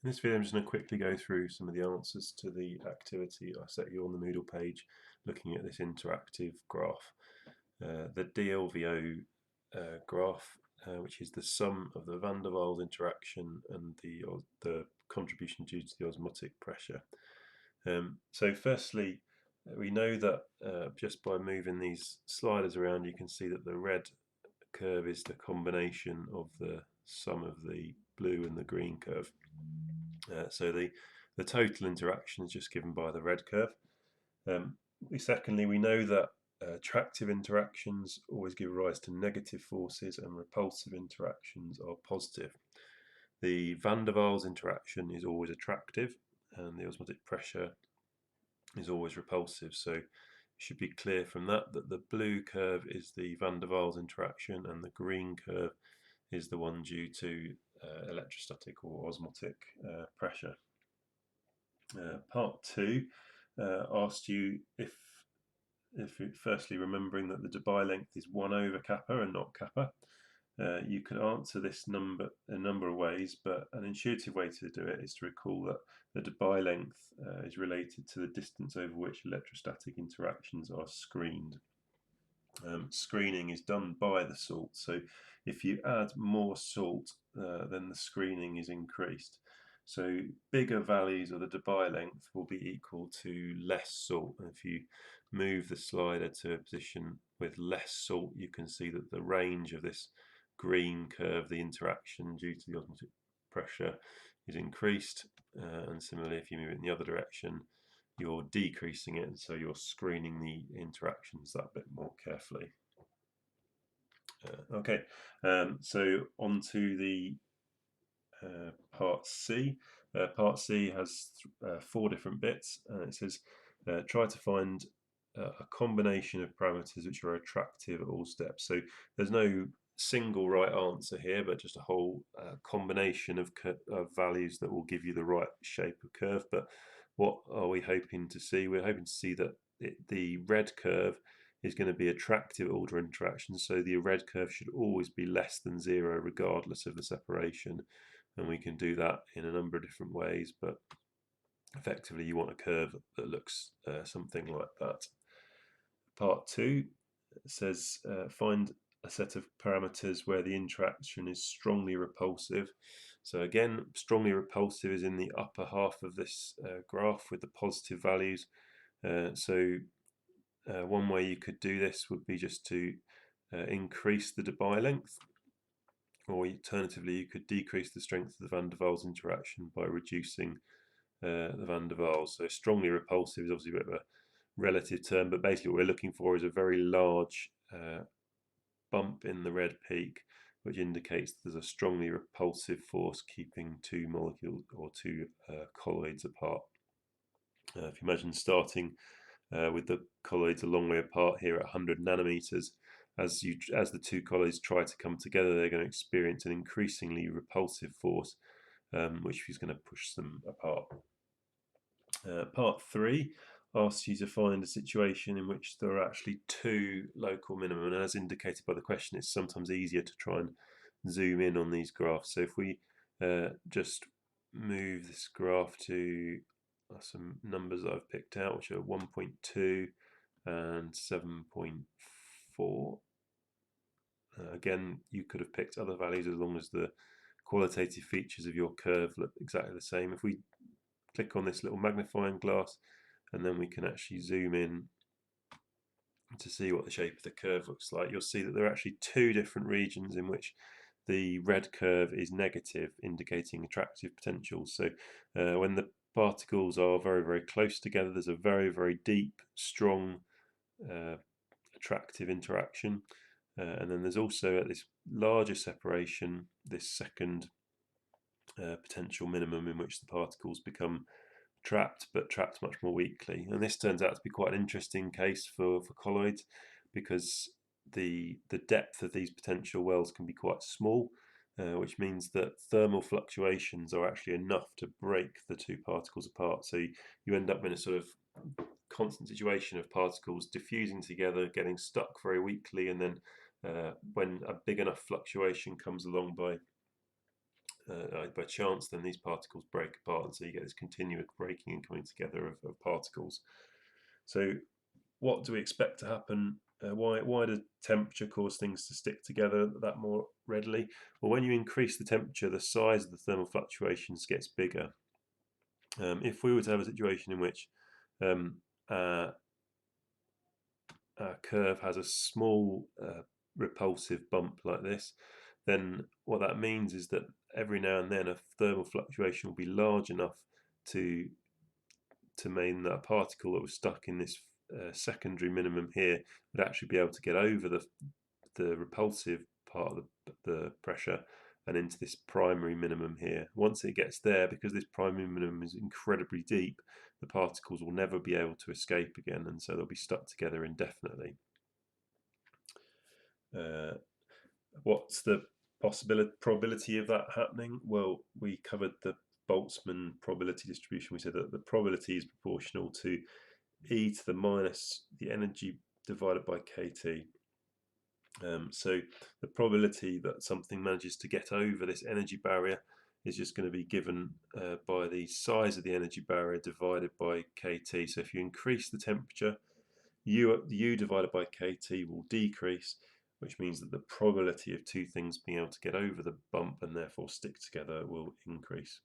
In this video I'm just going to quickly go through some of the answers to the activity I set you on the Moodle page looking at this interactive graph. The DLVO graph, which is the sum of the van der Waals interaction and the contribution due to the osmotic pressure. So firstly, we know that just by moving these sliders around you can see that the red curve is the combination of the sum of the blue and the green curve. So the total interaction is just given by the red curve. Secondly, we know that attractive interactions always give rise to negative forces and repulsive interactions are positive. The van der Waals interaction is always attractive and the osmotic pressure is always repulsive. So it should be clear from that the blue curve is the van der Waals interaction and the green curve is the one due to electrostatic or osmotic pressure. Part 2 asked you if firstly remembering that the Debye length is 1 over kappa and not kappa. You can answer this a number of ways, but an intuitive way to do it is to recall that the Debye length is related to the distance over which electrostatic interactions are screened. Screening is done by the salt, so if you add more salt, then the screening is increased. So bigger values of the Debye length will be equal to less salt. And if you move the slider to a position with less salt, you can see that the range of this green curve, the interaction due to the osmotic pressure, is increased. And similarly, if you move it in the other direction, you're decreasing it, and so you're screening the interactions that bit more carefully. Okay, so on to the part C. Part C has 4 different bits, and it says try to find a combination of parameters which are attractive at all steps. So there's no single right answer here, but just a whole combination of values that will give you the right shape of curve. But what are we hoping to see? We're hoping to see that the red curve is going to be attractive at all interactions, so the red curve should always be less than 0 regardless of the separation, and we can do that in a number of different ways, but effectively you want a curve that looks something like that. Part 2 says find a set of parameters where the interaction is strongly repulsive. So again, strongly repulsive is in the upper half of this graph with the positive values. One way you could do this would be just to increase the Debye length, or alternatively you could decrease the strength of the van der Waals interaction by reducing the van der Waals. So strongly repulsive is obviously a bit of a relative term, but basically what we're looking for is a very large bump in the red peak, which indicates there's a strongly repulsive force keeping 2 molecules or 2 colloids apart. If you imagine starting with the colloids a long way apart here at 100 nanometers, as the 2 colloids try to come together, they're going to experience an increasingly repulsive force, which is going to push them apart. Part 3 asks you to find a situation in which there are actually 2 local minimum, and as indicated by the question, it's sometimes easier to try and zoom in on these graphs. So if we just move this graph to some numbers that I've picked out, which are 1.2 and 7.4. Again, you could have picked other values as long as the qualitative features of your curve look exactly the same. If we click on this little magnifying glass, and then we can actually zoom in to see what the shape of the curve looks like, you'll see that there are actually 2 different regions in which the red curve is negative, indicating attractive potential. So when the particles are very, very close together, there's a very, very deep, strong, attractive interaction. And then there's also at this larger separation, this second potential minimum in which the particles become trapped, but trapped much more weakly. And this turns out to be quite an interesting case for colloids, because the depth of these potential wells can be quite small, which means that thermal fluctuations are actually enough to break the 2 particles apart. So you end up in a sort of constant situation of particles diffusing together, getting stuck very weakly, and then when a big enough fluctuation comes along by by chance, then these particles break apart, and so you get this continuous breaking and coming together of particles. So what do we expect to happen? Why does temperature cause things to stick together that more readily? Well, when you increase the temperature, the size of the thermal fluctuations gets bigger. If we were to have a situation in which our curve has a small repulsive bump like this, then what that means is that every now and then a thermal fluctuation will be large enough to mean that a particle that was stuck in this secondary minimum here would actually be able to get over the repulsive part of the pressure and into this primary minimum here. Once it gets there, because this primary minimum is incredibly deep, the particles will never be able to escape again, and so they'll be stuck together indefinitely. What's the probability of that happening? Well, we covered the Boltzmann probability distribution. We said that the probability is proportional to e to the minus the energy divided by kT. So the probability that something manages to get over this energy barrier is just going to be given by the size of the energy barrier divided by kT. So if you increase the temperature, U divided by kT will decrease, which means that the probability of two things being able to get over the bump and therefore stick together will increase.